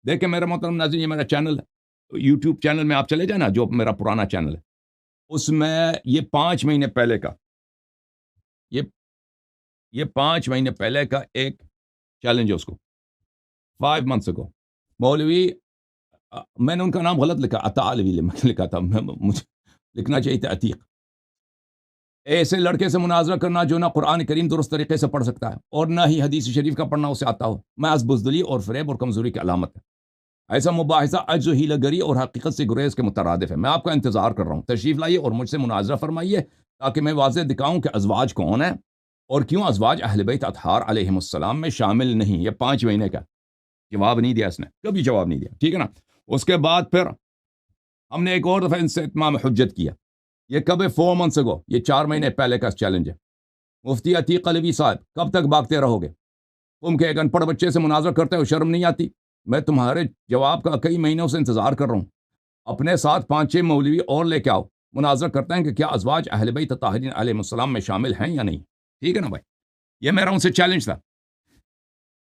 دیکھیں میرا محترم ناظرین، یہ میرا چینل ہے، یوٹیوب چینل میں آپ چلے جائیں نا، جو میرا پرانا چینل ہے، اس میں یہ 5 مہینے پہلے کا یہ 5 مہینے پہلے کا ایک چیلنج ہے، اس کو 5 months ago مولوی، میں نے ان کا نام غلط لکھا، عطا علوی لکھا تھا، مجھے لکھنا چاہیے تھا عتیق۔ ایسے لڑکے سے مناظرہ کرنا جو نہ قرآن کریم درست طریقے سے پڑھ سکتا ہے اور نہ ہی حدیث شریف کا پڑھنا اسے آتا ہو، محض بزدلی اور فریب اور کمزوری کی علامت ہے۔ ایسا مباحثہ عجز و حیلہ گری اور حقیقت سے گریز کے مترادف ہے۔ میں آپ کا انتظار کر رہا ہوں، تشریف لائیے اور مجھ سے مناظرہ فرمائیے، تاکہ میں واضح دکھاؤں کہ ازواج کون ہیں اور کیوں ازواج اہل بیت اطہار علیہم السلام میں شامل نہیں۔ یہ 5 مہینے کا جواب نہیں دیا، اس نے کبھی جواب نہیں دیا، ٹھیک ہے نا۔ اس کے بعد پھر ہم نے ایک اور دفعہ ان سے اتمام حجت کیا، یہ کب ہے؟ 4 months ago، یہ 4 مہینے پہلے کا چیلنج ہے۔ مفتی عتیق علوی صاحب، کب تک بھاگتے رہو گے؟ تم کے ایک ان پڑھ بچے سے مناظرہ کرتے ہو، شرم نہیں آتی؟ میں تمہارے جواب کا کئی مہینوں سے انتظار کر رہا ہوں۔ اپنے ساتھ 5-6 مولوی اور لے کے آؤ، مناظرہ کرتے ہیں کہ کیا ازواج اہل بیت طاہرین علیہم السلام میں شامل ہیں یا نہیں، ٹھیک ہے نا بھائی؟ یہ میرا ان سے چیلنج تھا۔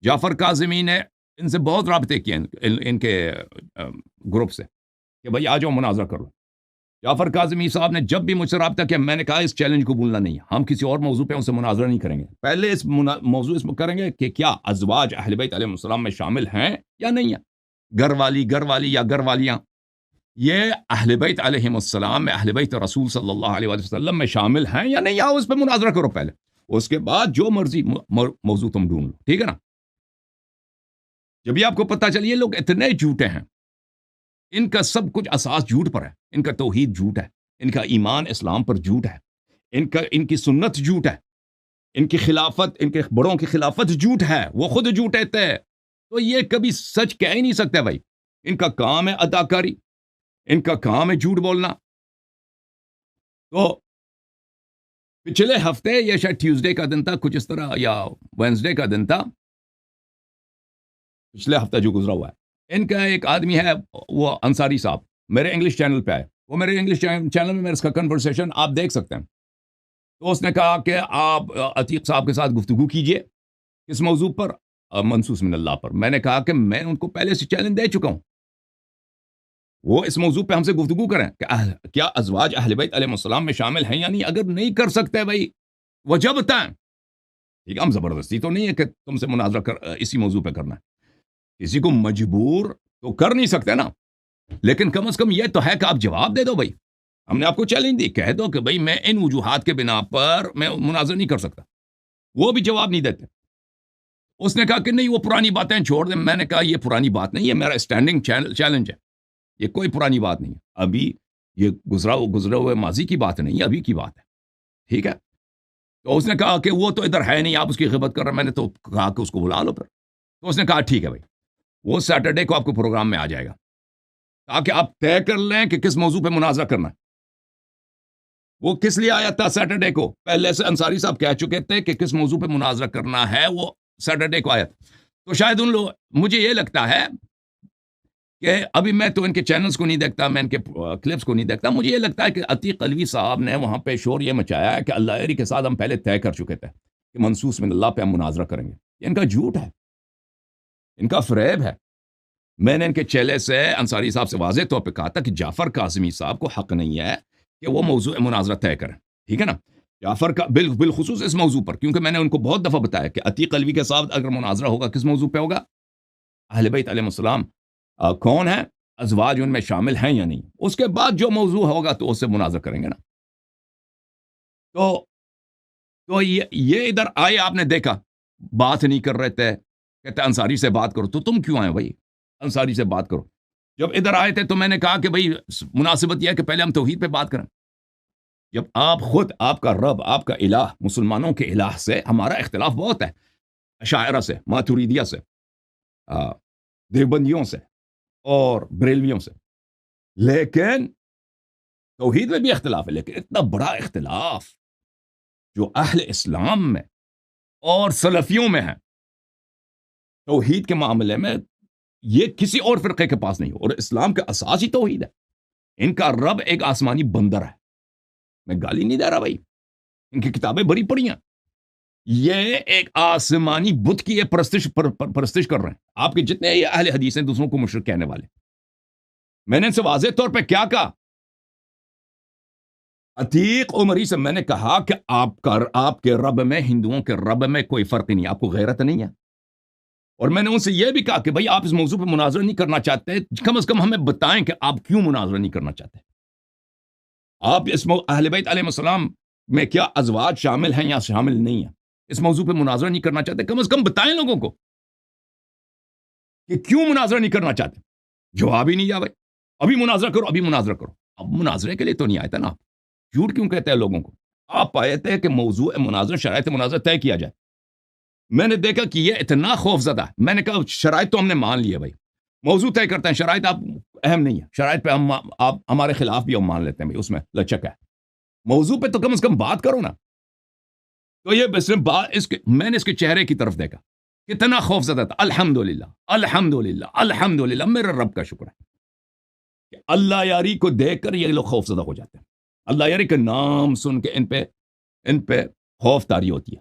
جعفر کاظمی نے ان سے بہت رابطے کیے، ان کے گروپ سے، کہ بھائی آ جاؤ مناظرہ کرو۔ جعفر کاظمی صاحب نے جب بھی مجھ سے رابطہ کیا، میں نے کہا اس چیلنج کو بھولنا نہیں، ہم کسی اور موضوع پہ ان سے مناظرہ نہیں کریں گے، پہلے اس موضوع اس میں کریں گے کہ کیا ازواج اہل بیت علیہ السلام میں شامل ہیں یا نہیں ہیں۔ گھر والی یا گھر والیاں، یہ اہل بیت علیہم السلام میں، اہل بیت رسول صلی اللہ علیہ وسلم میں شامل ہیں یا نہیں، آؤ اس پہ مناظرہ کرو پہلے، اس کے بعد جو مرضی موضوع تم ڈھونڈ لو، ٹھیک ہے نا۔ جب یہ آپ کو پتہ چلیے لوگ اتنے جھوٹے ہیں، ان کا سب کچھ اساس جھوٹ پر ہے، ان کا توحید جھوٹ ہے، ان کا ایمان اسلام پر جھوٹ ہے، ان کی سنت جھوٹ ہے، ان کی خلافت، ان کے بڑوں کی خلافت جھوٹ ہے، وہ خود جھوٹے تھے، تو یہ کبھی سچ کہہ ہی نہیں سکتے بھائی۔ ان کا کام ہے اداکاری، ان کا کام ہے جھوٹ بولنا۔ تو پچھلے ہفتے یا شاید ٹیوزڈے کا دن تھا، کچھ اس طرح، یا وینسڈے کا دن تھا، پچھلے ہفتہ جو گزرا ہوا ہے، ان کا ایک آدمی ہے، وہ انصاری صاحب، میرے انگلش چینل پہ آئے، وہ میرے انگلش چینل میں میرے اس کا کنورسیشن آپ دیکھ سکتے ہیں۔ تو اس نے کہا کہ آپ عتیق صاحب کے ساتھ گفتگو کیجئے، کس موضوع پر؟ منصوص من اللہ پر۔ میں نے کہا کہ میں ان کو پہلے سے چیلنج دے چکا ہوں، وہ اس موضوع پہ ہم سے گفتگو کریں کہ کیا ازواج اہل بیت علیہ السلام میں شامل ہیں یا نہیں۔ اگر نہیں کر سکتے بھائی، وجہ بتائیں، ٹھیک ہے، ہم زبردستی تو نہیں ہے کہ تم سے مناظرہ اسی موضوع پہ کرنا ہے، کسی کو مجبور تو کر نہیں سکتے نا، لیکن کم از کم یہ تو ہے کہ آپ جواب دے دو بھائی۔ ہم نے آپ کو چیلنج دی، کہہ دو کہ بھائی میں ان وجوہات کے بنا پر میں مناظر نہیں کر سکتا، وہ بھی جواب نہیں دیتے۔ اس نے کہا کہ نہیں وہ پرانی باتیں چھوڑ دیں۔ میں نے کہا یہ پرانی بات نہیں ہے، میرا اسٹینڈنگ چیلنج ہے، یہ کوئی پرانی بات نہیں ہے، ابھی یہ گزرے ہوئے ماضی کی بات نہیں ہے، ابھی کی بات ہے، ٹھیک ہے۔ تو اس نے کہا کہ وہ تو ادھر ہے نہیں، آپ اس کی غیبت کر رہے ہیں۔ میں نے تو کہا کہ اس کو بلا لو پھر۔ تو اس نے کہا ٹھیک ہے بھائی، وہ سیٹرڈے کو آپ کو پروگرام میں آ جائے گا، تاکہ آپ طے کر لیں کہ کس موضوع پہ مناظرہ کرنا ہے۔ وہ کس لیے آیا تھا سیٹرڈے کو؟ پہلے سے انصاری صاحب کہہ چکے تھے کہ کس موضوع پہ مناظرہ کرنا ہے، وہ سیٹرڈے کو آیا تھا۔ تو شاید ان لوگ، مجھے یہ لگتا ہے کہ ابھی میں تو ان کے چینلز کو نہیں دیکھتا، میں ان کے کلپس کو نہیں دیکھتا، مجھے یہ لگتا ہے کہ عتیق علوی صاحب نے وہاں پہ شور یہ مچایا ہے کہ اللہ عری کے ساتھ ہم پہلے طے کر چکے تھے کہ منصوص من اللہ پہ ہم مناظرہ کریں گے۔ یہ ان کا جھوٹ ہے، ان کا فریب ہے۔ میں نے ان کے چیلے سے، انصاری صاحب سے واضح طور پہ کہا تھا کہ جعفر کاظمی صاحب کو حق نہیں ہے کہ وہ موضوع مناظرہ طے کریں، ٹھیک ہے نا۔ جعفر کا بالخصوص اس موضوع پر، کیونکہ میں نے ان کو بہت دفعہ بتایا کہ عتیق علوی کے ساتھ اگر مناظرہ ہوگا کس موضوع پہ ہوگا؟ اہل بیت علیہ السلام کون ہے، ازواج ان میں شامل ہیں یا نہیں۔ اس کے بعد جو موضوع ہوگا تو اس سے مناظرہ کریں گے نا۔ تو یہ ادھر آئے، آپ نے دیکھا بات نہیں کر رہے تھے، کہتے انصاری سے بات کرو، تو تم کیوں آئے بھائی؟ انصاری سے بات کرو۔ جب ادھر آئے تھے تو میں نے کہا کہ بھائی مناسبت یہ ہے کہ پہلے ہم توحید پہ بات کریں۔ جب آپ خود، آپ کا رب، آپ کا الہ، مسلمانوں کے الہ سے ہمارا اختلاف بہت ہے، اشاعرہ سے، ماتوریدیہ سے، دیوبندیوں سے اور بریلویوں سے، لیکن توحید میں بھی اختلاف ہے، لیکن اتنا بڑا اختلاف جو اہل اسلام میں اور سلفیوں میں ہے توحید کے معاملے میں، یہ کسی اور فرقے کے پاس نہیں ہو، اور اسلام کا اساس ہی توحید ہے۔ ان کا رب ایک آسمانی بندر ہے، میں گالی نہیں دے رہا بھائی، ان کی کتابیں بڑی پڑھی ہیں، یہ ایک آسمانی بت کی یہ پرستش کر رہے ہیں. آپ کے جتنے یہ اہل حدیث ہیں دوسروں کو مشرک کہنے والے. میں نے ان سے واضح طور پہ کیا کہا؟ عتیق عمری سے میں نے کہا کہ آپ کے رب میں، ہندوؤں کے رب میں کوئی فرق نہیں، آپ کو غیرت نہیں ہے. اور میں نے ان سے یہ بھی کہا کہ بھائی آپ اس موضوع پہ مناظرہ نہیں کرنا چاہتے، کم از کم ہمیں بتائیں کہ آپ کیوں مناظرہ نہیں کرنا چاہتے. آپ اس اہل بیت علیہ السلام میں کیا ازواج شامل ہیں یا شامل نہیں ہیں، اس موضوع پہ مناظرہ نہیں کرنا چاہتے، کم از کم بتائیں لوگوں کو کہ کیوں مناظرہ نہیں کرنا چاہتے. جواب ہی نہیں دیا. بھائی ابھی مناظرہ کرو، ابھی مناظرہ کرو. اب مناظرے کے لیے تو نہیں آئے تھے نا. جھوٹ کیوں کہتے ہیں لوگوں کو؟ آپ آئے تھے کہ موضوع مناظرہ، شرائط مناظرہ طے کیا جائے. میں نے دیکھا کہ یہ اتنا خوف زدہ ہے. میں نے کہا شرائط تو ہم نے مان لی ہے بھائی، موضوع طے کرتے ہیں، شرائط آپ اہم نہیں ہے. شرائط پہ آپ ہمارے خلاف بھی ہم مان لیتے ہیں بھائی، اس میں لچک ہے. موضوع پہ تو کم از کم بات کرو نا. تو یہ میں نے اس کے چہرے کی طرف دیکھا، کتنا خوف زدہ تھا. الحمدللہ الحمدللہ الحمدللہ، میرے رب کا شکر ہے کہ اللہ یاری کو دیکھ کر یہ لوگ خوف زدہ ہو جاتے ہیں. اللہ یاری کا نام سن کے ان پہ خوف طاری ہوتی ہے.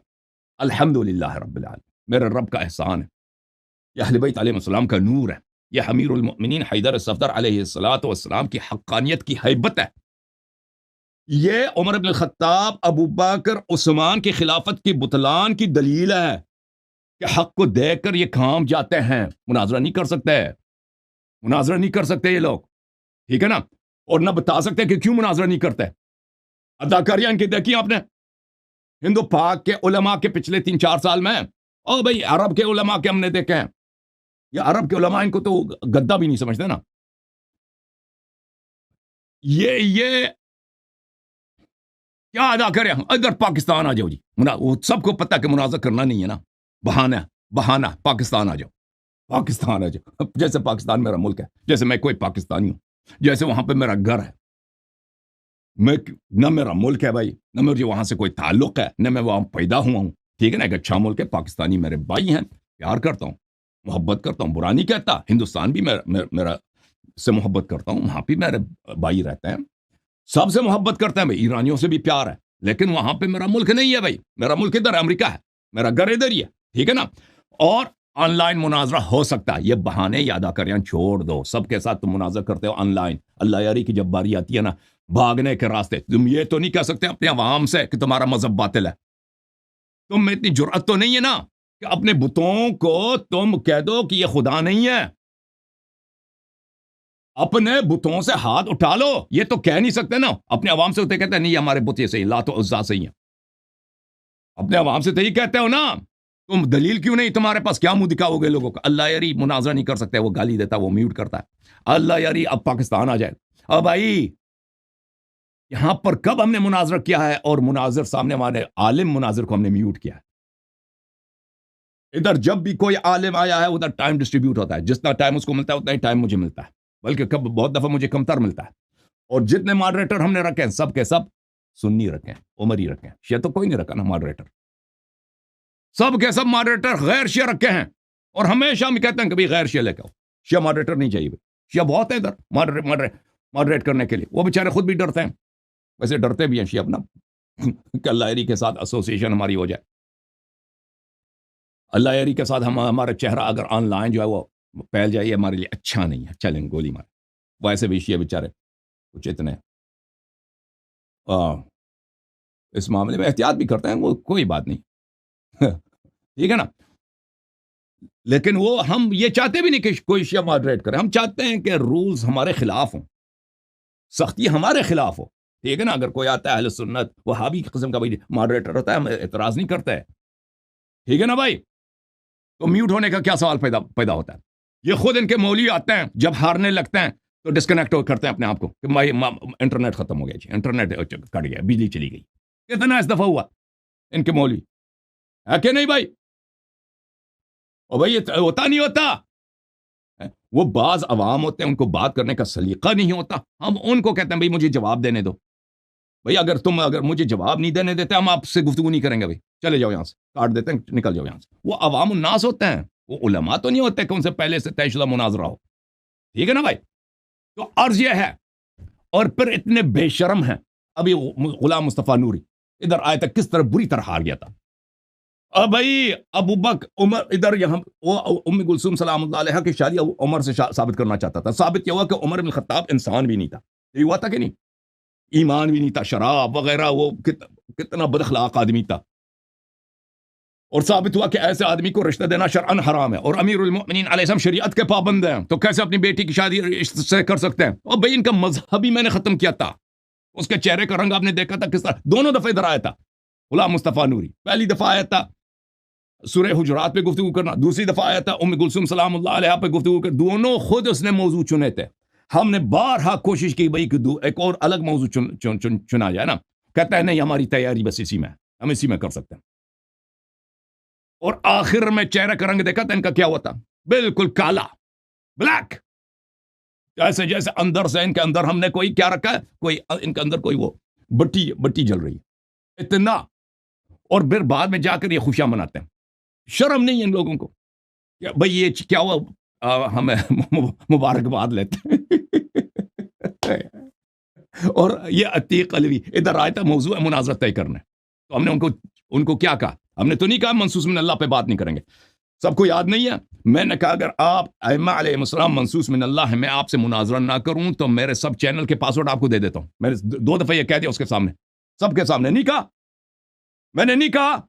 الحمدللہ رب العالمین، میرے رب کا احسان ہے. یہ اہل بیت علیہ السلام کا نور ہے. یہ امیر المؤمنین حیدر صفدر علیہ السلام کی حقانیت کی ہیبت ہے. یہ عمر بن الخطاب، ابو بکر، عثمان کی خلافت کی بطلان کی دلیل ہے کہ حق کو دیکھ کر یہ کام جاتے ہیں. مناظرہ نہیں کر سکتے، مناظرہ نہیں کر سکتے یہ لوگ، ٹھیک ہے نا. اور نہ بتا سکتے کہ کیوں مناظرہ نہیں کرتے. اداکاریاں ان کی دیکھی آپ نے ہندو پاک کے علماء کے پچھلے 3-4 سال میں. او بھائی عرب کے علماء کے ہم نے دیکھے ہیں. یہ عرب کے علماء ان کو تو گدا بھی نہیں سمجھتے نا. یہ کیا ادا کریں؟ ادھر پاکستان آ جاؤ جی. وہ سب کو پتہ کہ مناظرہ کرنا نہیں ہے نا. بہانہ پاکستان آ جاؤ، پاکستان آ جاؤ. جیسے پاکستان میرا ملک ہے، جیسے میں کوئی پاکستانی ہوں، جیسے وہاں پہ میرا گھر ہے. نہ میرا ملک ہے بھائی، نہ مجھے وہاں سے کوئی تعلق ہے، نہ میں وہاں پیدا ہوا ہوں. ٹھیک ہے نا. ایک اچھا ملک ہے. پاکستانی میرے بھائی ہیں، پیار کرتا ہوں، محبت کرتا ہوں، برا نہیں کہتا. ہندوستان بھی میرا سے محبت کرتا ہوں، وہاں بھی میرے بھائی رہتے ہیں، سب سے محبت کرتے ہیں بھائی. ایرانیوں سے بھی پیار ہے، لیکن وہاں پہ میرا ملک نہیں ہے بھائی. میرا ملک ادھر امریکہ ہے، میرا گھر ادھر ہی ہے. ٹھیک ہے نا. اور آن لائن مناظرہ ہو سکتا ہے. یہ بہانے یادا کریاں چھوڑ دو. سب کے ساتھ تم مناظرہ کرتے ہو آن لائن. اللہ یاری کی جب باری آتی ہے نا بھاگنے کے راستے، تم یہ تو نہیں کہہ سکتے اپنے عوام سے کہ تمہارا مذہب باطل ہے. تم میں اتنی جرأت تو نہیں ہے نا کہ اپنے بتوں کو تم کہہ دو کہ یہ خدا نہیں ہے. اپنے بتوں سے ہاتھ اٹھا لو. یہ تو کہہ نہیں سکتے نا. اپنے عوام سے ہوتے کہتے ہیں نہیں ہمارے بت یہ صحیح، لات و عزا صحیح ہیں. اپنے عوام سے تو یہ کہتے ہو نا. تم دلیل کیوں نہیں؟ تمہارے پاس کیا منہ دکھاؤ گے لوگوں کا؟ اللہ یاری مناظرہ نہیں کر سکتے، وہ گالی دیتا، وہ میوٹ کرتا ہے. اللہ یاری اب پاکستان آ جائے. اب بھائی یہاں پر کب ہم نے مناظرہ کیا ہے اور مناظر سامنے والے عالم مناظر کو ہم نے میوٹ کیا ہے؟ ادھر جب بھی کوئی عالم آیا ہے ادھر ٹائم ڈسٹریبیوٹ ہوتا ہے. جتنا ٹائم اس کو ملتا ہے اتنا ہی ٹائم مجھے ملتا ہے، بلکہ بہت دفعہ مجھے کمتر ملتا ہے. اور جتنے ماڈریٹر ہم نے رکھے ہیں سب کے سب سنی رکھے ہیں، عمری رکھے ہیں. شیعہ تو کوئی نہیں رکھا نا ماڈریٹر. سب کے سب ماڈریٹر غیر شیعہ رکھے ہیں. اور ہمیشہ ہم کہتے ہیں کہ غیر شیعہ لے کے آؤ، شیعہ ماڈریٹر نہیں چاہیے. شیعہ بہت ہے ادھر ماڈریٹ کرنے کے لیے. وہ بیچارے خود بھی ڈرتے ہیں، ویسے ڈرتے بھی ہیں شیعہ اپنا کہ اللہ یاری کے ساتھ ایسوسیشن ہماری ہو جائے. اللہ یاری کے ساتھ ہمارا چہرہ اگر آن لائن جو ہے وہ پھیل جائے، ہمارے لیے اچھا نہیں ہے. چلیں گولی مار. ویسے بھی شیعہ بیچارے کچھ اتنے اس معاملے میں احتیاط بھی کرتے ہیں، وہ کوئی بات نہیں. ٹھیک ہے نا. لیکن وہ ہم یہ چاہتے بھی نہیں کہ کوئی شیعہ ماڈریٹ کرے. ہم چاہتے ہیں کہ رولز ہمارے خلاف ہوں، سختی ہمارے خلاف ہو. ٹھیک ہے نا. اگر کوئی آتا ہے اہل سنت وہابی قسم کا بھائی ماڈریٹر ہوتا ہے، ہم اعتراض نہیں کرتے. ٹھیک ہے نا بھائی. تو میوٹ ہونے کا کیا سوال پیدا ہوتا ہے؟ یہ خود ان کے مولوی آتے ہیں جب ہارنے لگتے ہیں تو ڈسکنیکٹ کرتے ہیں اپنے آپ کو کہ انٹرنیٹ ختم ہو گیا جی، انٹرنیٹ کٹ گیا، بجلی چلی گئی. کتنا اس دفعہ ہوا ان کے مولوی ہے کہ نہیں بھائی؟ اور بھائی یہ ہوتا نہیں ہوتا. وہ بعض عوام ہوتے ہیں ان کو بات کرنے کا سلیقہ نہیں ہوتا. ہم ان کو کہتے ہیں بھائی مجھے جواب دینے دو. بھائی اگر مجھے جواب نہیں دینے دیتے ہم آپ سے گفتگو نہیں کریں گے. بھائی چلے جاؤ یہاں سے، کاٹ دیتے ہیں، نکل جاؤ یہاں سے. وہ عوام الناس ہوتے ہیں، وہ علماء تو نہیں ہوتے کہ ان سے پہلے سے طے شدہ مناظرہ ہو. ٹھیک ہے نا بھائی. تو عرض یہ ہے. اور پھر اتنے بے شرم ہیں. ابھی غلام مصطفیٰ نوری ادھر آئے تک کس طرح بری طرح ہار گیا تھا. اب بھائی ابو بکر عمر ادھر یہاں وہ ام کلثوم سلام اللہ علیہا کی شادی عمر سے ثابت کرنا چاہتا تھا. ثابت کیا ہوا کہ عمر بن الخطاب انسان بھی نہیں تھا. یہ ہوا تھا کہ نہیں؟ ایمان بھی نہیں تھا, شراب وغیرہ, وہ کتنا بد اخلاق آدمی تھا. اور ثابت ہوا کہ ایسے آدمی کو رشتہ دینا شرعن حرام ہے, اور امیر المؤمنین علیہ السلام شریعت کے پابند ہیں, تو کیسے اپنی بیٹی کی شادی اس سے کر سکتے ہیں؟ اور بھائی ان کا مذہب ہی میں نے ختم کیا تھا. اس کے چہرے کا رنگ آپ نے دیکھا تھا کس طرح. دونوں دفعہ ادھر آیا تھا غلام مصطفیٰ نوری. پہلی دفعہ آیا تھا سورہ حجرات پہ گفتگو کرنا, دوسری دفعہ آیا تھا ام کلثوم سلام اللہ علیہا پہ گفتگو کر. دونوں خود اس نے موضوع چنے تھے. ہم نے بارہا کوشش کی بھائی کہ ایک اور الگ موضوع چنا جائے نا. کہتا ہے نہیں, ہماری تیاری بس اسی میں, ہم اسی میں کر سکتے ہیں. اور آخر میں چہرہ کا رنگ دیکھا تھا ان کا کیا ہوا تھا, بالکل کالا, بلیک, ایسے جیسے اندر سے ان کے اندر ہم نے کوئی کیا رکھا ہے, کوئی ان کے اندر کوئی وہ بٹی جل رہی ہے اتنا. اور پھر بعد میں جا کر یہ خوشیاں مناتے ہیں. شرم نہیں ہے ان لوگوں کو کہ بھئی یہ کیا ہوا, ہمیں مبارکباد لیتے ہیں. اور یہ عتیق علوی ادھر آیا تھا موضوع مناظرہ طے کرنے. تو ہم نے ان کو کیا کہا, ہم نے تو نہیں کہا منصوص من اللہ پہ بات نہیں کریں گے. سب کو یاد نہیں ہے, میں نے کہا اگر آپ ائمہ علیہ السلام منصوص من اللہ ہے, میں آپ سے مناظرہ نہ کروں تو میرے سب چینل کے پاسورڈ آپ کو دے دیتا ہوں. میں نے 2 دفعہ یہ کہہ دیا اس کے سامنے, سب کے سامنے. نہیں کہا, میں نے نہیں کہا,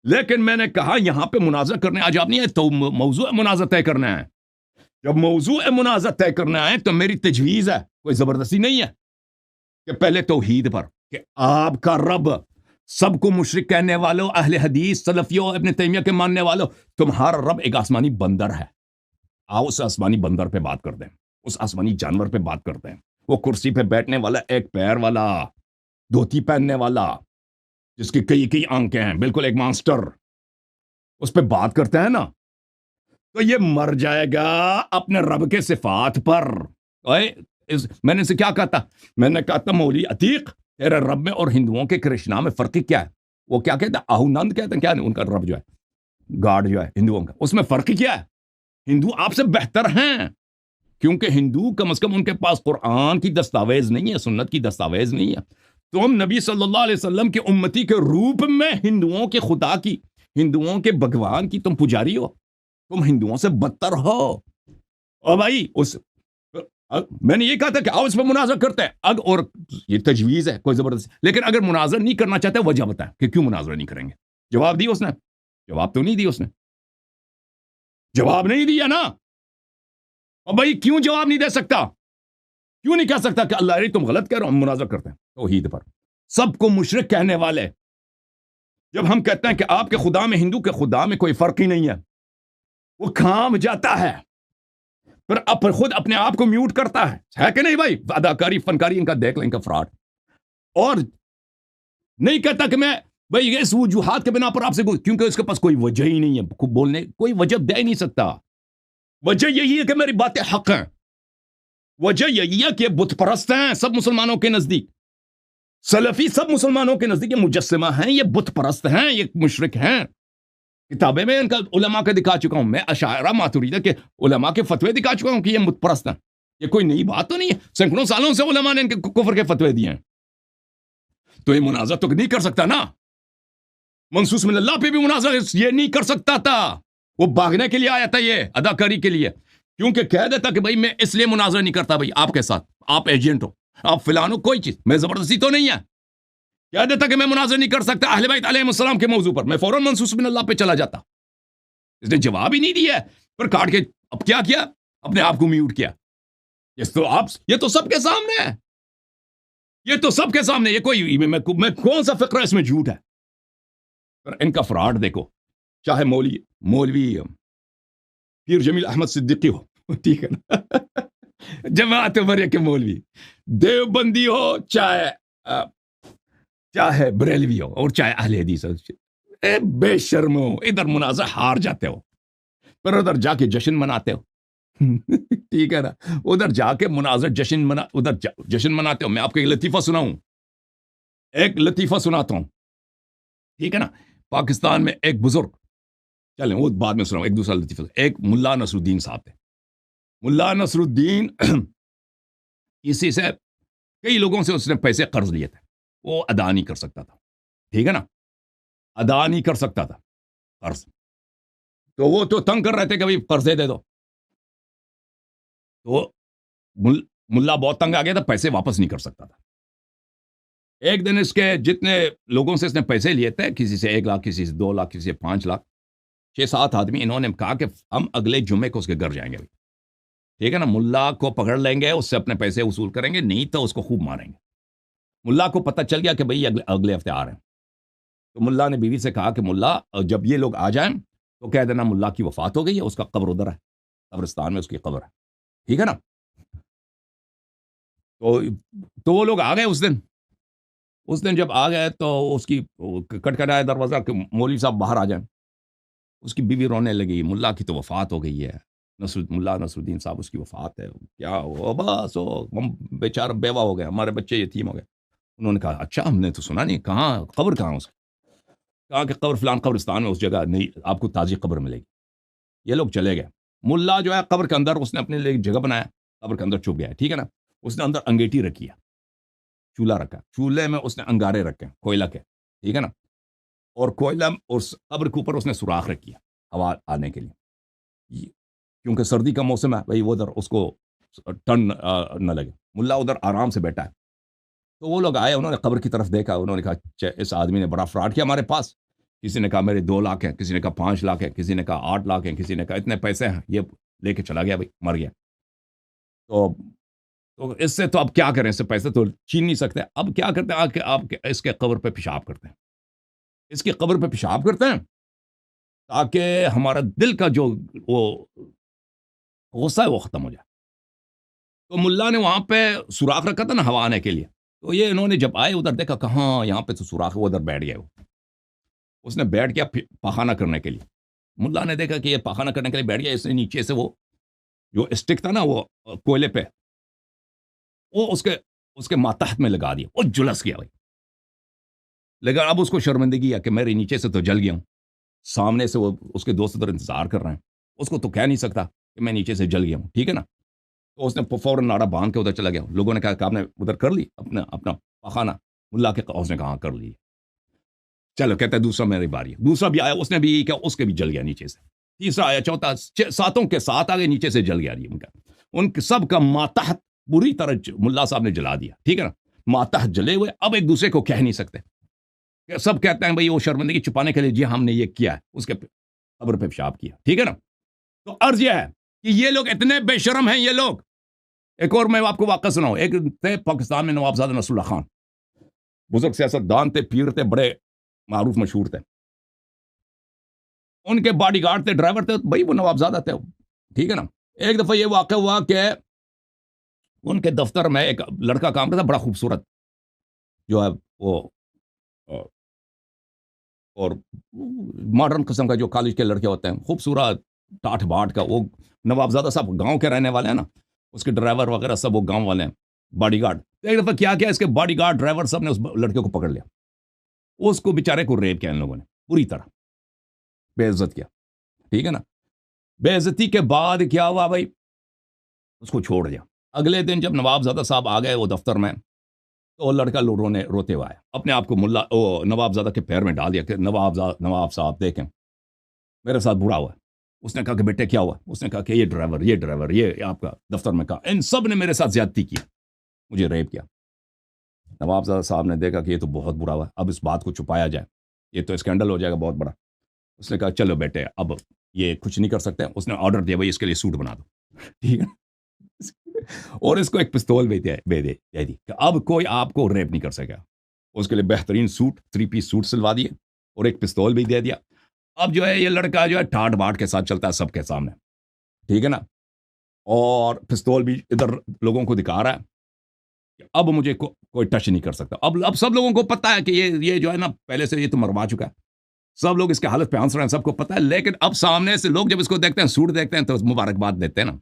لیکن میں نے کہا یہاں پہ مناظرہ کرنے آج آپ نہیں ہے تو موضوع مناظرہ طے کرنا ہے. جب موضوع مناظرہ طے کرنا ہے تو میری تجویز ہے, کوئی زبردستی نہیں ہے, کہ پہلے توحید پر, کہ آپ کا رب سب کو مشرک کہنے والوں, اہل حدیث, سلفیوں, ابن تیمیہ کے ماننے والوں, تمہارا رب ایک آسمانی بندر ہے. آؤ اس آسمانی بندر پہ بات کرتے ہیں, اس آسمانی جانور پہ بات کرتے ہیں. وہ کرسی پہ بیٹھنے والا, ایک پیر والا, دھوتی پہننے والا, جس کی کئی آنکھیں ہیں, بالکل ایک مانسٹر, اس پہ بات کرتے ہیں نا, تو یہ مر جائے گا اپنے رب کے صفات پر. میں نے اسے کیا کہا تھا, میں نے کہا تھا مولوی عتیق تیرے رب میں اور ہندوؤں کے کرشنا میں فرق کیا ہے؟ وہ کیا کہتے ہیں, آہونند کہتے ہیں, کیا نہیں ان کا رب جو ہے, گاڈ جو ہے ہندوؤں کا, اس میں فرق کیا ہے؟ ہندو آپ سے بہتر ہیں, کیونکہ ہندو کم از کم ان کے پاس قرآن کی دستاویز نہیں ہے, سنت کی دستاویز نہیں ہے. تم نبی صلی اللہ علیہ وسلم کے امتی کے روپ میں ہندوؤں کے خدا کی, ہندوؤں کے بھگوان کی تم پجاری ہو, تم ہندوؤں سے بدتر ہو. اور بھائی میں نے یہ کہا تھا کہ آؤ اس پہ مناظرہ کرتے ہیں, اور یہ تجویز ہے کوئی زبردست, لیکن اگر مناظرہ نہیں کرنا چاہتے وجہ بتائیں کہ کیوں مناظرہ نہیں کریں گے. جواب دی اس نے, جواب تو نہیں دی اس نے, جواب نہیں دیا نا. اور بھائی کیوں جواب نہیں دے سکتا, کیوں نہیں کہہ سکتا کہ اللہ علیہ تم غلط کہہ رہے ہو, ہم مناظرہ کرتے ہیں توحید پر. سب کو مشرک کہنے والے, جب ہم کہتے ہیں کہ آپ کے خدا میں ہندو کے خدا میں کوئی فرق ہی نہیں ہے, وہ کھام جاتا ہے, پھر خود اپنے آپ کو میوٹ کرتا ہے کہ نہیں بھائی؟ اداکاری, فنکاری ان کا دیکھ لیں, ان کا فراڈ. اور نہیں کہتا کہ میں بھائی اس وجوہات کے بنا پر آپ سے, کیونکہ اس کے پاس کوئی وجہ ہی نہیں ہے بولنے, کوئی وجہ دے نہیں سکتا. وجہ یہی ہے کہ میری باتیں حق ہیں, وجہ یہی ہے کہ بت پرست ہیں سب مسلمانوں کے نزدیک, سلفی سب مسلمانوں کے نزدیک یہ مجسمہ ہیں, یہ بت پرست ہیں, یہ مشرک ہیں. کتابیں میں ان کا علماء کا دکھا چکا ہوں, میں اشاعرہ ماتریدہ کے علماء کے فتوے دکھا چکا ہوں کہ یہ بت پرست ہیں. یہ کوئی نئی بات تو نہیں ہے, سینکڑوں سالوں سے علماء نے ان کے کفر کے فتوے دیے ہیں. تو یہ مناظرہ تو نہیں کر سکتا نا, منصوص من اللہ پہ بھی مناظرہ یہ نہیں کر سکتا تھا. وہ بھاگنے کے لیے آیا تھا, یہ اداکاری کے لیے, کیونکہ کہہ دیتا کہ بھائی میں اس لیے مناظرہ نہیں کرتا بھائی آپ کے ساتھ, آپ ایجنٹ ہو, آپ فلان ہو, کوئی چیز, میں زبردستی تو نہیں ہے. کہہ دیتا کہ میں مناظرہ نہیں کر سکتا اہل بیت علیہ السلام کے موضوع پر, میں فوراً منصوص من اللہ پہ چلا جاتا. اس نے جواب ہی نہیں دیا, پر کاٹ کے اب کیا کیا, اپنے آپ کو میوٹ کیا. یہ تو سب کے سامنے ہے, یہ تو سب کے سامنے, یہ کوئی میں کون سا فقرہ اس میں جھوٹ ہے. پر ان کا فراڈ دیکھو, چاہے مولوی پیر جمیل احمد صدیقی ہو, ٹھیک ہے نا, جماعت برے کے مولوی, دیوبندی ہو, چاہے بریلوی ہو, اور چاہے اہل حدیث ہو, بے شرم ہو, ادھر مناظرہ ہار جاتے ہو, پر ادھر جا کے جشن مناتے ہو. ٹھیک ہے نا, ادھر جا کے مناظر جشن مناتے ہو. میں آپ کو ایک لطیفہ سناؤں, ایک لطیفہ سناتا ہوں, ٹھیک ہے نا. پاکستان میں ایک بزرگ, چلیں وہ بعد میں سناؤں, ایک دوسرا لطیفہ. ایک ملا نصر الدین صاحب تھے. ملا نصر الدین کسی سے, کئی لوگوں سے اس نے پیسے قرض لیے تھے, وہ ادا نہیں کر سکتا تھا, ٹھیک ہے نا, ادا نہیں کر سکتا تھا. قرض. تو وہ تو تنگ کر رہے تھے کہ بھائی قرضے دے دو. تو ملا بہت تنگ آ گیا تھا, پیسے واپس نہیں کر سکتا تھا. ایک دن اس کے جتنے لوگوں سے اس نے پیسے لیے تھے, کسی سے 1 لاکھ, کسی سے 2 لاکھ, کسی سے 5 لاکھ, 6-7 آدمی, انہوں نے کہا کہ ہم اگلے جمعے کو اس کے گھر جائیں گے. ٹھیک ہے نا, ملا کو پکڑ لیں گے, اس سے اپنے پیسے وصول کریں گے, نہیں تو اس کو خوب ماریں گے. ملا کو پتہ چل گیا کہ بھئی اگلے ہفتے آ رہے ہیں. تو ملا نے بیوی سے کہا کہ ملا جب یہ لوگ آ جائیں تو کہہ دینا ملا کی وفات ہو گئی ہے, اس کا قبر ادھر ہے, قبرستان میں اس کی قبر ہے. ٹھیک ہے نا. تو وہ لوگ آ گئے اس دن جب آ گئے تو اس کی کٹکھٹایا دروازہ کہ مولوی صاحب باہر آ جائیں. اس کی بیوی رونے لگی, ملا کی تو وفات ہو گئی ہے, ملا نصر الدین صاحب اس کی وفات ہے, کیا ہو, بس ہم بیچارہ بیوہ ہو گئے, ہمارے بچے یتیم ہو گئے. انہوں نے کہا اچھا, ہم نے تو سنا نہیں, کہاں قبر, کہاں اس کہا کہ قبر فلان قبرستان میں, اس جگہ نہیں, آپ کو تازی قبر ملے گی. یہ لوگ چلے گئے. ملا جو ہے قبر کے اندر اس نے اپنے لیے جگہ بنایا, قبر کے اندر چھپ گیا ہے. ٹھیک ہے نا. اس نے اندر انگیٹھی رکھی ہے, چولہا رکھا, چولہے میں اس نے انگارے رکھے کوئلہ کے. ٹھیک ہے نا. اور کوئلہ اس قبر کے اوپر اس نے سوراخ رکھی ہے ہوا آنے کے لیے, کیونکہ سردی کا موسم ہے بھائی, وہ ادھر اس کو ٹھنڈ نہ لگے. ملا ادھر آرام سے بیٹھا ہے. تو وہ لوگ آئے, انہوں نے قبر کی طرف دیکھا, انہوں نے کہا اس آدمی نے بڑا فراڈ کیا ہمارے پاس. کسی نے کہا میرے 2 لاکھ ہیں, کسی نے کہا 5 لاکھ ہیں, کسی نے کہا 8 لاکھ ہیں, کسی نے کہا اتنے پیسے ہیں, یہ لے کے چلا گیا بھائی, مر گیا. تو اس سے تو اب کیا کریں, اس سے پیسے تو چھین نہیں سکتے. اب کیا کرتے ہیں کہ آپ اس کے قبر پہ پیشاب کرتے ہیں, اس کی قبر پہ پیشاب کرتے ہیں تاکہ ہمارا دل کا جو وہ غصہ ہے وہ ختم ہو جائے. تو ملا نے وہاں پہ سوراخ رکھا تھا نا ہوا آنے کے لیے. تو یہ انہوں نے جب آئے ادھر دیکھا, کہاں یہاں پہ تو سوراخ ہے, وہ ادھر بیٹھ گیا. اس نے بیٹھ گیا پخانہ کرنے کے لیے. ملا نے دیکھا کہ یہ پخانہ کرنے کے لیے بیٹھ گیا. اس نے نیچے سے وہ جو اسٹک تھا نا وہ کوئلے پہ, وہ اس کے ماتحت میں لگا دیا, وہ جلس گیا بھائی. لیکن اب اس کو شرمندگی ہے کہ میرے نیچے سے تو جل گیا ہوں, سامنے سے وہ اس کے دوست ادھر انتظار کر رہے ہیں, اس کو تو کہہ نہیں سکتا کہ میں نیچے سے جل گیا ہوں. ٹھیک ہے نا. تو اس نے فوراً ناڑا باندھ کے ادھر چلا گیا. لوگوں نے کہا کہ آپ نے ادھر کر لی اپنا پخانہ. ملا کے اس نے کہا کر لی. چلو کہتا ہے دوسرا میری باری ہے. دوسرا بھی آیا, اس نے بھی یہی کہا, اس کے بھی جل گیا نیچے سے. تیسرا آیا, چوتھا, 7 کے 7 آگے نیچے سے جل گیا. ان سب کا ماتحت بری طرح ملا صاحب نے جلا دیا. ٹھیک ہے نا. ماتحت جلے ہوئے, اب ایک دوسرے کو کہہ نہیں سکتے. سب کہتے ہیں بھائی وہ شرمندگی چھپانے کے لیے, جی ہم نے یہ کیا ہے, اس کے قبر پہ پیشاب کیا. ٹھیک ہے نا. تو عرض یہ ہے کہ یہ لوگ اتنے بے شرم ہیں یہ لوگ. ایک اور میں آپ کو واقعہ سناؤں. ایک تھے پاکستان میں نوابزادہ نصر اللہ خان, بزرگ سیاست دان تھے, پیر تھے, بڑے معروف مشہور تھے. ان کے باڈی گارڈ تھے, ڈرائیور تھے, بھائی وہ نوابزادہ تھے. ٹھیک ہے نا. ایک دفعہ یہ واقعہ ہوا کہ ان کے دفتر میں ایک لڑکا کام کرتا, بڑا خوبصورت جو ہے وہ, اور ماڈرن قسم کا جو کالج کے لڑکے ہوتے ہیں, خوبصورت ٹاٹ باٹ کا. وہ نوابزادہ صاحب گاؤں کے رہنے والے ہیں نا, اس کے ڈرائیور وغیرہ سب وہ گاؤں والے ہیں, باڈی گارڈ. ایک دفعہ کیا اس کے باڈی گارڈ ڈرائیور سب نے اس لڑکے کو پکڑ لیا. اس کو بیچارے کو ریپ کیا ان لوگوں نے, پوری طرح بے عزت کیا. ٹھیک ہے نا. بے عزتی کے بعد کیا ہوا بھائی, اس کو چھوڑ دیا. اگلے دن جب نوابزادہ صاحب آ گئے وہ دفتر میں, تو وہ لڑکا روتے ہوئے آیا, اپنے آپ کو نوابزادہ کے پیر میں ڈال دیا کہ نواب صاحب دیکھیں میرے ساتھ برا ہوا ہے. اس نے کہا کہ بیٹے کیا ہوا؟ اس نے کہا کہ یہ ڈرائیور یہ آپ کا دفتر میں کہا, ان سب نے میرے ساتھ زیادتی کی, مجھے ریپ کیا. نوابزادہ صاحب نے دیکھا کہ یہ تو بہت برا ہوا ہے, اب اس بات کو چھپایا جائے, یہ تو اسکینڈل ہو جائے گا بہت بڑا. اس نے کہا چلو بیٹے اب یہ کچھ نہیں کر سکتے. اس نے آرڈر دیا بھائی اس کے لیے سوٹ بنا دو. ٹھیک ہے. اور اس کو ایک پستول بھی دے دی کہ اب کوئی آپ کو ریپ نہیں کر سکے. اس کے لیے بہترین سوٹ, 3 پیس سوٹ سلوا دیے, اور ایک پستول بھی دے دیا. اب جو ہے یہ لڑکا جو ہے ٹھاٹ باٹ کے ساتھ چلتا ہے سب کے سامنے. ٹھیک ہے نا. اور پستول بھی ادھر لوگوں کو دکھا رہا ہے کہ اب مجھے کوئی ٹچ نہیں کر سکتا. اب سب لوگوں کو پتا ہے کہ یہ جو ہے نا پہلے سے یہ تو مروا چکا ہے. سب لوگ اس کے حالت پہ ہنس رہے ہیں, سب کو پتا ہے. لیکن اب سامنے سے لوگ جب اس کو دیکھتے ہیں, سوٹ دیکھتے ہیں, تو مبارکباد دیتے ہیں نا.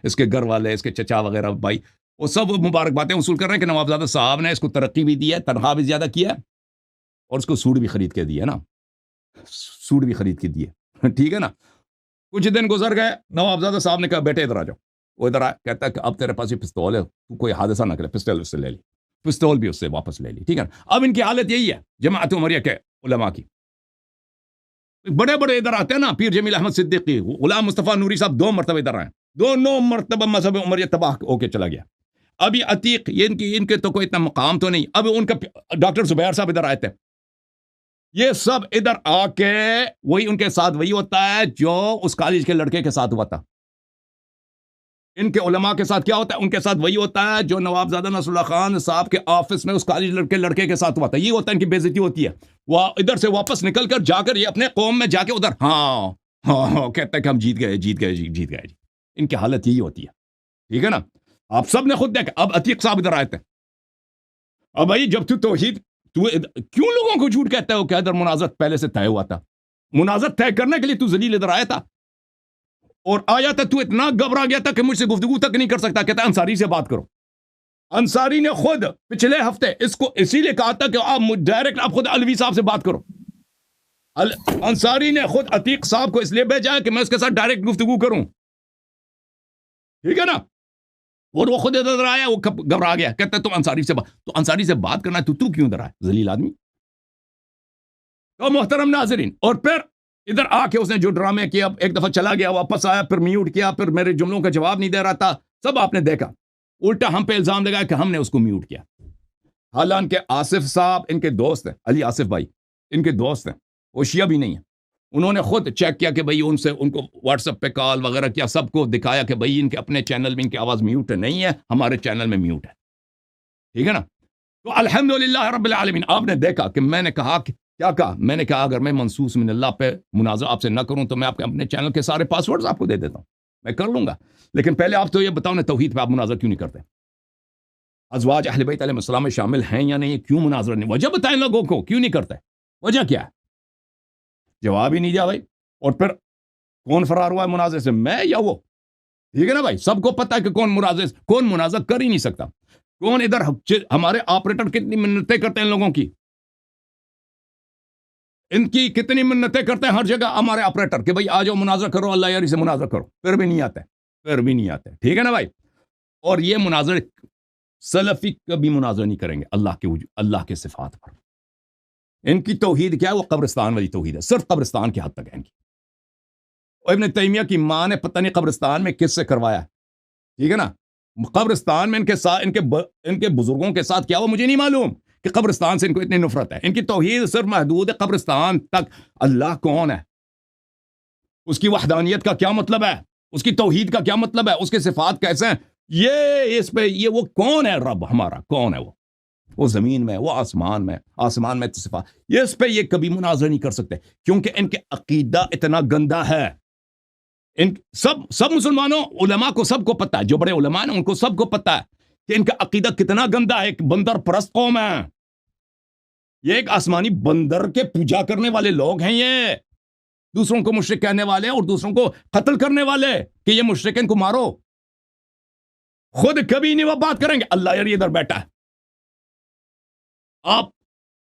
اس کے گھر والے, اس کے چچا وغیرہ بھائی, وہ سب مبارکبادیں وصول کر رہے ہیں کہ نوابزادہ صاحب نے اس کو ترقی بھی دی ہے, تنخواہ بھی زیادہ کیا ہے, اور اس کو سوٹ بھی خرید کے دیے نا, سوٹ بھی خرید کے دیے. ٹھیک ہے نا. کچھ دن گزر گئے, نوابزادہ صاحب نے کہا بیٹے ادھر آ جاؤ. وہ ادھر آیا, کہتا ہے کہ اب تیرے پاس یہ پستول ہے, تو کوئی حادثہ نہ کرے. پستول اس سے لے لی, پستول بھی اس سے واپس لے لی. ٹھیک ہے نا. اب ان کی حالت یہی ہے جماعت عمریہ کے علماء کی. بڑے بڑے ادھر آتے ہیں نا، پیر جمیل احمد صدیقی، غلام مصطفیٰ نوری صاحب 2 مرتبہ ادھر آئے، دونوں مرتبہ مذہب عمر یہ تباہ ہو کے چلا گیا. ابھی عتیق یہ ان کے تو کوئی اتنا مقام تو نہیں. اب ان کا ڈاکٹر زبیر صاحب ادھر آئے تھے. یہ سب ادھر آ کے وہی ان کے ساتھ وہی ہوتا ہے جو اس کالج کے لڑکے کے ساتھ ہوا تھا. ان کے علماء کے ساتھ کیا ہوتا ہے؟ ان کے ساتھ وہی ہوتا ہے جو نوابزادہ نصر اللہ خان صاحب کے آفس میں اس کالج کے لڑکے کے ساتھ ہوا تھا. یہ ہوتا ہے ان کی بے عزتی ہوتی ہے. وہ ادھر سے واپس نکل کر جا کر یہ اپنے قوم میں جا کے ادھر ہاں کہتے ہیں کہ ہم جیت گئے. ان کی حالت یہی ہوتی ہے. ٹھیک ہے نا؟ آپ سب نے خود دیکھا. اب عتیق صاحب ادھر آئے تھے. اب بھائی جب تو توحید تو کیوں لوگوں کو جھوٹ کہتا ہے کہ ادھر مناظرت پہلے سے طے ہوا تھا؟ مناظرت طے کرنے کے لیے تو ذلیل ادھر آیا تھا، اور آیا تھا تو اتنا گھبرا گیا تھا کہ مجھ سے گفتگو تک نہیں کر سکتا. کہتا انصاری سے بات کرو. انصاری نے خود پچھلے ہفتے اس کو اسی لیے کہا تھا کہ آپ ڈائریکٹ آپ خود علوی صاحب سے بات کرو. انصاری نے خود عتیق صاحب کو اس لیے بھیجا ہے کہ میں اس کے ساتھ ڈائریکٹ گفتگو کروں. ٹھیک ہے نا؟ اور وہ خود ادھر آیا، وہ گھبرا گیا. کہتا ہے تم انصاری سے تو انصاری سے بات کرنا تو کیوں ادھر آیا ذلیل آدمی؟ تو محترم ناظرین، اور پھر ادھر آ کے اس نے جو ڈرامے کیا، ایک دفعہ چلا گیا، واپس آیا، پھر میوٹ کیا، پھر میرے جملوں کا جواب نہیں دے رہا تھا. سب آپ نے دیکھا. الٹا ہم پہ الزام لگایا کہ ہم نے اس کو میوٹ کیا. حالانکہ آصف صاحب ان کے دوست ہیں، علی آصف بھائی ان کے دوست ہیں، وہ شیعہ بھی نہیں ہیں. انہوں نے خود چیک کیا کہ بھئی ان کو واٹس ایپ پہ کال وغیرہ کیا، سب کو دکھایا کہ بھئی ان کے اپنے چینل میں ان کی آواز میوٹ نہیں ہے، ہمارے چینل میں میوٹ ہے. ٹھیک ہے نا؟ تو الحمدللہ رب العالمین. آپ نے دیکھا کہ میں نے کہا کہ کیا کہا؟ میں نے کہا اگر میں منصوص من اللہ پہ مناظرہ آپ سے نہ کروں تو میں آپ کے اپنے چینل کے سارے پاسورڈز آپ کو دے دیتا ہوں، میں کر لوں گا. لیکن پہلے آپ تو یہ بتاؤ نا، توحید پہ آپ مناظرہ کیوں نہیں کرتے؟ ازواج اہل بیت علیہ السلام میں شامل ہیں یا نہیں؟ کیوں مناظرہ نہیں؟ وجہ بتائیں لوگوں کو، کیوں نہیں کرتے؟ وجہ کیا ہے؟ جواب ہی نہیں دیا بھائی. اور پھر کون فرار ہوا ہے مناظرے سے، میں یا وہ؟ ٹھیک ہے نا بھائی؟ سب کو پتا ہے کہ کون مناظرہ کر ہی نہیں سکتا. کون ادھر ہمارے آپریٹر کتنی منتیں کرتے ہیں لوگوں کی، ان کی کتنی منتیں کرتے ہیں ہر جگہ ہمارے آپریٹر کہ بھئی آ جاؤ مناظرہ کرو، اللہ یاری سے مناظرہ کرو. پھر بھی نہیں آتے. ٹھیک ہے نا بھائی؟ اور یہ مناظر سلفی کبھی مناظرہ نہیں کریں گے اللہ کے صفات پر. ان کی توحید کیا ہے؟ وہ قبرستان والی توحید ہے، صرف قبرستان کی حد تک ہے ان کی. ابن تیمیہ کی ماں نے پتہ نہیں قبرستان میں کس سے کروایا. ٹھیک ہے نا؟ قبرستان میں ان کے بزرگوں کے ساتھ کیا ہوا مجھے نہیں معلوم کہ قبرستان سے ان کو اتنی نفرت ہے. ان کی توحید صرف محدود ہے قبرستان تک. اللہ کون ہے؟ اس کی وحدانیت کا کیا مطلب ہے؟ اس کی توحید کا کیا مطلب ہے؟ اس کے صفات کیسے ہیں؟ یہ وہ کون ہے؟ رب ہمارا کون ہے؟ وہ زمین میں، وہ آسمان میں صفات. اس پہ یہ کبھی مناظرہ نہیں کر سکتے کیونکہ ان کے عقیدہ اتنا گندا ہے. ان سب مسلمانوں علماء کو سب کو پتا ہے، جو بڑے علماء ہیں ان کو سب کو پتا ہے کہ ان کا عقیدہ کتنا گندا ہے. ایک بندر پرست قوم ہے یہ، ایک آسمانی بندر کے پوجا کرنے والے لوگ ہیں. یہ دوسروں کو مشرک کہنے والے اور دوسروں کو قتل کرنے والے کہ یہ مشرک ان کو مارو. خود کبھی نہیں وہ بات کریں گے. اللہ یار ادھر بیٹھا ہے. آپ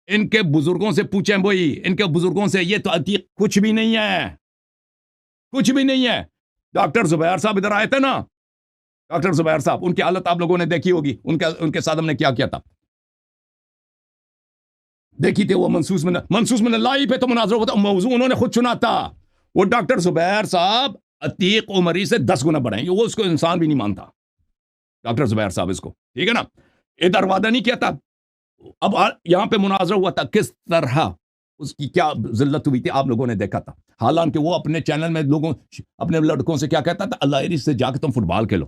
ان کے بزرگوں سے پوچھیں، وہی ان کے بزرگوں سے، یہ تو عتیق کچھ بھی نہیں ہے. ڈاکٹر زبیر صاحب ادھر آئے تھے نا، ڈاکٹر زبیر صاحب، ان کی حالت آپ لوگوں نے دیکھی ہوگی. ان کے ساتھ ہم نے کیا کیا تھا دیکھی تھی. وہ منصوص من اللہ ہی پہ تو مناظرہ ہوتا، موضوع انہوں نے خود چنا تھا. وہ ڈاکٹر زبیر صاحب عتیق عمری سے 10 گنا بڑے ہیں. وہ اس کو انسان بھی نہیں مانتا ڈاکٹر زبیر صاحب اس کو. ٹھیک ہے نا؟ ادھر وعدہ نہیں کیا تھا. اب یہاں پہ مناظرہ ہوا تھا، کس طرح اس کی کیا ذلت ہوئی تھی آپ لوگوں نے دیکھا تھا. حالانکہ وہ اپنے چینل میں اپنے لڑکوں سے کیا کہتا تھا؟ اللہ یاری سے جا کے تم فٹ بال کھیلو،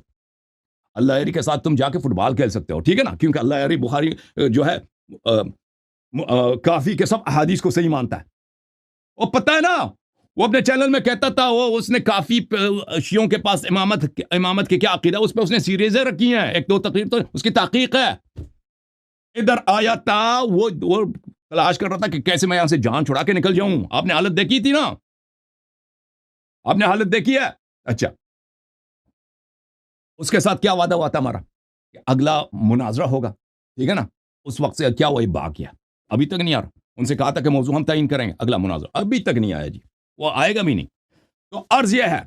اللہ یاری کے ساتھ تم جا کے فٹ بال کھیل سکتے ہو. ٹھیک ہے نا؟ کیونکہ اللہ یاری بخاری جو ہے کافی کے سب احادیث کو صحیح مانتا ہے. اور پتہ ہے نا وہ اپنے چینل میں کہتا تھا اس نے کافی شیعوں کے پاس امامت کے کیا عقیدہ، اس پہ اس نے سیریزیں رکھی ہیں، 1-2 تقریر تو اس کی تحقیق ہے. ادھر آیا تھا وہ تلاش کر رہا تھا کہ کیسے میں یہاں سے جان چھڑا کے نکل جاؤں. آپ نے حالت دیکھی تھی نا، آپ نے حالت دیکھی ہے. اچھا، اس کے ساتھ کیا وعدہ ہوا تھا ہمارا کہ اگلا مناظرہ ہوگا. ٹھیک ہے نا؟ اس وقت سے کیا وہی باقی ہے، ابھی تک نہیں آ رہا. ان سے کہا تھا کہ موضوع ہم تعین کریں گے اگلا مناظرہ، ابھی تک نہیں آیا جی، وہ آئے گا بھی نہیں. تو عرض یہ ہے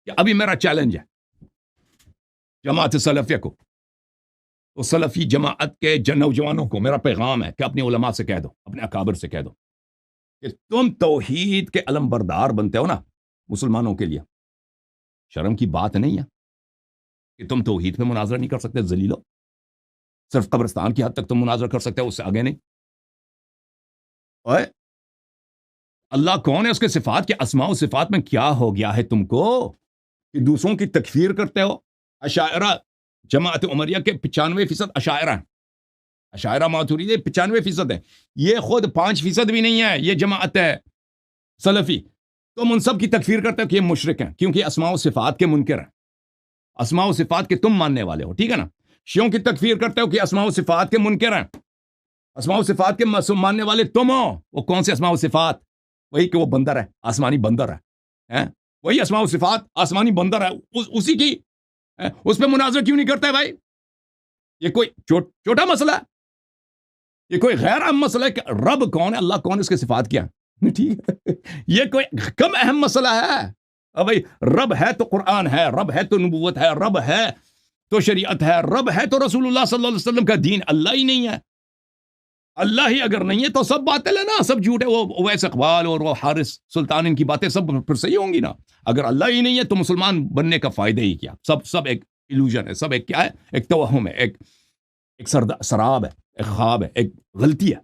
کہ ابھی میرا چیلنج ہے جماعت سلفیہ کو، تو سلفی جماعت کے نوجوانوں کو میرا پیغام ہے کہ اپنے علماء سے کہہ دو، اپنے اکابر سے کہہ دو کہ تم توحید کے علم بردار بنتے ہو نا مسلمانوں کے لیے، شرم کی بات نہیں ہے کہ تم توحید پہ مناظرہ نہیں کر سکتے ذلیلو، صرف قبرستان کی حد تک تم مناظرہ کر سکتے ہو، اس سے آگے نہیں۔ اوئے اللہ کون ہے، اس کے صفات کے اسماء و صفات میں کیا ہو گیا ہے تم کو کہ دوسروں کی تکفیر کرتے ہو؟ اشاعرہ جماعت عمریہ کے 95% اشاعرہ ہیں، اشاعرہ ماتوریدی 95% ہے، یہ خود 5% بھی نہیں ہے، یہ جماعت ہے سلفی۔ تم ان سب کی تکفیر کرتے ہو کہ یہ مشرک ہیں کیونکہ اسماء و صفات کے منکر ہیں، اسماء و صفات کے تم ماننے والے ہو، ٹھیک ہے نا؟ شیعوں کی تکفیر کرتے ہو کہ اسماء و صفات کے منکر ہیں، اسماء و صفات کے ماننے والے تم ہو۔ وہ کون سے اسماء و صفات؟ وہی کہ وہ بندر ہے، آسمانی بندر ہے، وہی اسماء و صفات آسمانی بندر ہے، اسی کی اس پہ مناظرہ کیوں نہیں کرتے بھائی؟ یہ کوئی چھوٹا مسئلہ ہے، یہ کوئی غیر اہم مسئلہ ہے کہ رب کون ہے، اللہ کون ہے، اس کے صفات کیا ہیں، ٹھیک ہے؟ یہ کوئی کم اہم مسئلہ ہے؟ بھائی رب ہے تو قرآن ہے، رب ہے تو نبوت ہے، رب ہے تو شریعت ہے، رب ہے تو رسول اللہ صلی اللہ علیہ وسلم کا دین، اللہ ہی نہیں ہے۔ اللہ ہی اگر نہیں ہے تو سب باطل ہے نا، سب جھوٹ ہے، وہ اویس اقبال اور وہ حارث سلطان ان کی باتیں سب پھر صحیح ہوں گی نا۔ اگر اللہ ہی نہیں ہے تو مسلمان بننے کا فائدہ ہی کیا؟ سب ایک ایلوژن ہے، سب ایک کیا ہے، ایک توہم ہے، ایک سراب ہے، ایک خواب ہے، ایک غلطی ہے۔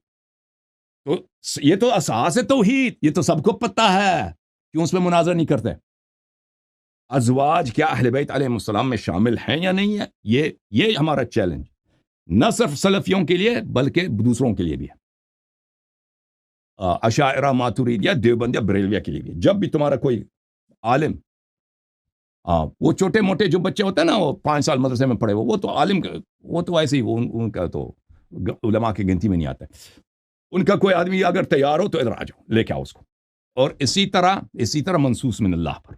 تو یہ تو اساس ہے توحید، یہ تو سب کو پتہ ہے، کیوں اس پہ مناظرہ نہیں کرتے؟ ازواج کیا اہل بیت علیہ السلام میں شامل ہیں یا نہیں ہے، یہ ہمارا چیلنج نہ صرف سلفیوں کے لیے بلکہ دوسروں کے لیے بھی ہے، اشاعرہ ماتوریدیہ دیوبندیہ بریلویہ کے لیے بھی۔ جب بھی تمہارا کوئی عالم، وہ چھوٹے موٹے جو بچے ہوتے ہیں نا، وہ 5 سال مدرسے میں پڑھے وہ تو عالم، وہ تو ایسے ہی ان کا تو علماء کی گنتی میں نہیں آتا ہے۔ ان کا کوئی آدمی اگر تیار ہو تو ادھر آ جاؤ، لے کے آؤ اس کو۔ اور اسی طرح منصوص من اللہ پر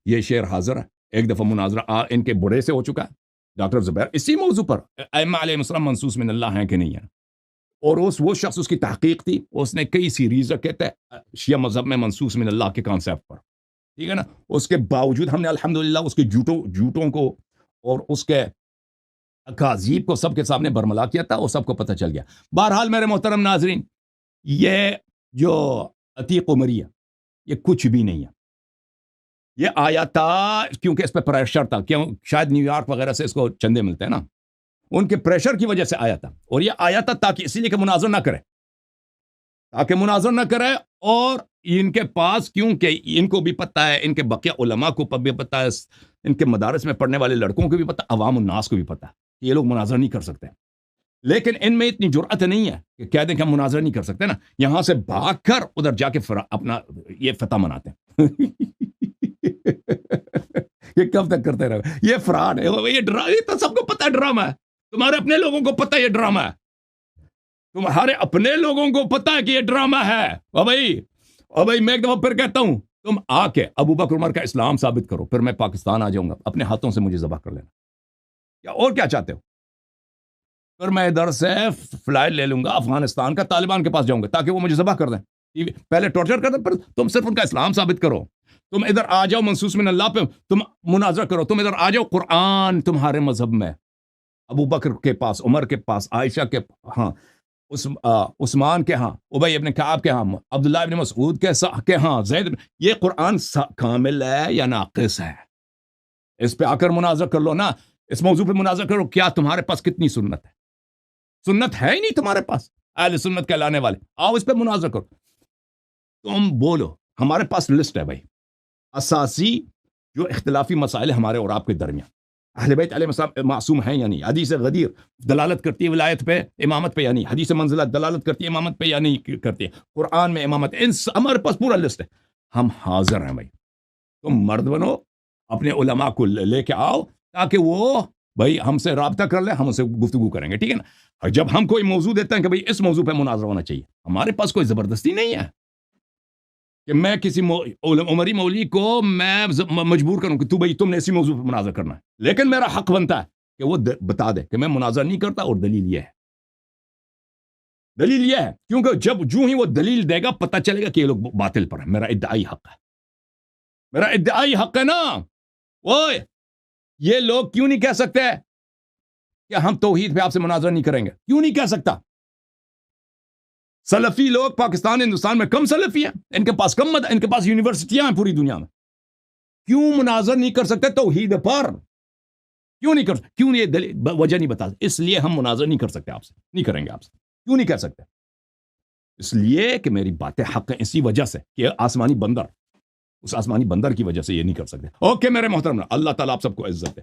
یہ شعر حاضر ہے، ایک دفعہ مناظرہ ان کے بڑے سے ہو چکا ہے، ڈاکٹر زبیر، اسی موضوع پر ائمہ علیہ السلام منصوص من اللہ ہیں کہ نہیں ہیں، اور وہ شخص، اس کی تحقیق تھی، اس نے کئی سیریز رکھے تھے شیعہ مذہب میں منصوص من اللہ کے کانسیپٹ پر، ٹھیک ہے نا؟ اس کے باوجود ہم نے الحمدللہ اس کے جھوٹوں کو اور اس کے اکاذیب کو سب کے سامنے برملا کیا تھا، اور سب کو پتہ چل گیا۔ بہرحال میرے محترم ناظرین، یہ جو عتیق عمریہ یہ کچھ بھی نہیں ہے، یہ آیا تھا کیونکہ اس پہ پریشر تھا، کیوں؟ شاید نیو یارک وغیرہ سے اس کو چندے ملتے ہیں نا، ان کے پریشر کی وجہ سے آیا تھا، اور یہ آیا تھا تاکہ اسی لیے کہ مناظر نہ کرے، اور ان کے پاس، کیونکہ ان کو بھی پتہ ہے، ان کے بقیہ علماء کو بھی پتہ ہے، ان کے مدارس میں پڑھنے والے لڑکوں کو بھی پتہ، عوام الناس کو بھی پتہ ہے کہ یہ لوگ مناظر نہیں کر سکتے، لیکن ان میں اتنی جرأت نہیں ہے کہ کہہ دیں کہ ہم مناظر نہیں کر سکتے نا، یہاں سے بھاگ کر ادھر جا کے اپنا یہ فتح مناتے ہیں۔ یہ کب تک کرتے رہے؟ یہ فراڈ ہے، یہ تو سب کو پتہ ہے ڈرامہ ہے، تمہارے اپنے لوگوں کو پتہ ہے یہ ڈرامہ ہے، تمہارے اپنے لوگوں کو پتہ ہے کہ یہ ڈرامہ ہے۔ او بھائی میں ایک دفعہ پھر کہتا ہوں، تم آ کے ابو بکر عمر کا اسلام ثابت کرو، پھر میں پاکستان آ جاؤں گا، اپنے ہاتھوں سے مجھے ذبح کر لینا، یا اور کیا چاہتے ہو؟ پھر میں ادھر سے فلائٹ لے لوں گا افغانستان کا، طالبان کے پاس جاؤں گا تاکہ وہ مجھے ذبح کر دیں، پہلے ٹارچر کر دیں، پھر تم صرف ان کا اسلام ثابت کرو، تم ادھر آ جاؤ منصوص من اللہ پہ، تم مناظرہ کرو، تم ادھر آ جاؤ قرآن تمہارے مذہب میں، ابو بکر کے پاس، عمر کے پاس، عائشہ کے ہاں، عثمان کے ہاں، ابی ابن کعب کے ہاں، عبداللہ ابن مسعود کے ہاں، زید، یہ قرآن کامل ہے یا ناقص ہے؟ اس پہ آ کر مناظرہ کر لو نا، اس موضوع پہ مناظرہ کرو، کیا تمہارے پاس کتنی سنت ہے؟ سنت ہے ہی نہیں تمہارے پاس، اہل سنت کہلانے والے، آؤ اس پہ مناظرہ کرو، تم بولو، ہمارے پاس لسٹ ہے بھائی، اساسی جو اختلافی مسائل ہمارے اور آپ کے درمیان، اہل بیت علیہ السلام معصوم ہیں یا نہیں، حدیث غدیر دلالت کرتی ہے ولایت پہ، امامت پہ یا نہیں، حدیث منزلہ دلالت کرتی ہے امامت پہ یا نہیں کرتی ہے، قرآن میں امامت، ہمارے پاس پورا لسٹ ہے، ہم حاضر ہیں بھائی، تم مرد بنو، اپنے علماء کو لے کے آؤ تاکہ وہ بھائی ہم سے رابطہ کر لیں، ہم ان سے گفتگو کریں گے، ٹھیک ہے نا؟ جب ہم کوئی موضوع دیتے ہیں کہ بھئی اس موضوع پہ مناظرہ ہونا چاہیے، ہمارے پاس کوئی زبردستی نہیں ہے کہ میں کسی عمری مولوی کو میں مجبور کروں کہ تم نے اسی موضوع پہ مناظرہ کرنا ہے، لیکن میرا حق بنتا ہے کہ وہ بتا دے کہ میں مناظرہ نہیں کرتا، اور دلیل یہ ہے کیونکہ جو ہی وہ دلیل دے گا پتہ چلے گا کہ یہ لوگ باطل پر ہیں، میرا ادعائی حق ہے نا۔ اوئے یہ لوگ کیوں نہیں کہہ سکتے کہ ہم توحید پہ آپ سے مناظرہ نہیں کریں گے؟ کیوں نہیں کہہ سکتا؟ سلفی لوگ پاکستان ہندوستان میں کم سلفی ہیں، ان کے پاس ان کے پاس یونیورسٹیاں ہیں پوری دنیا میں، کیوں مناظر نہیں کر سکتے توحید پر؟ کیوں نہیں کیوں یہ وجہ نہیں بتا؟ اس لیے ہم مناظر نہیں کر سکتے آپ سے، نہیں کریں گے آپ سے. کیوں نہیں کر سکتے؟ اس لیے کہ میری باتیں حق ہیں، اسی وجہ سے کہ آسمانی بندر، اس آسمانی بندر کی وجہ سے یہ نہیں کر سکتے. اوکے میرے محترم، اللہ تعالیٰ آپ سب کو عزت دے.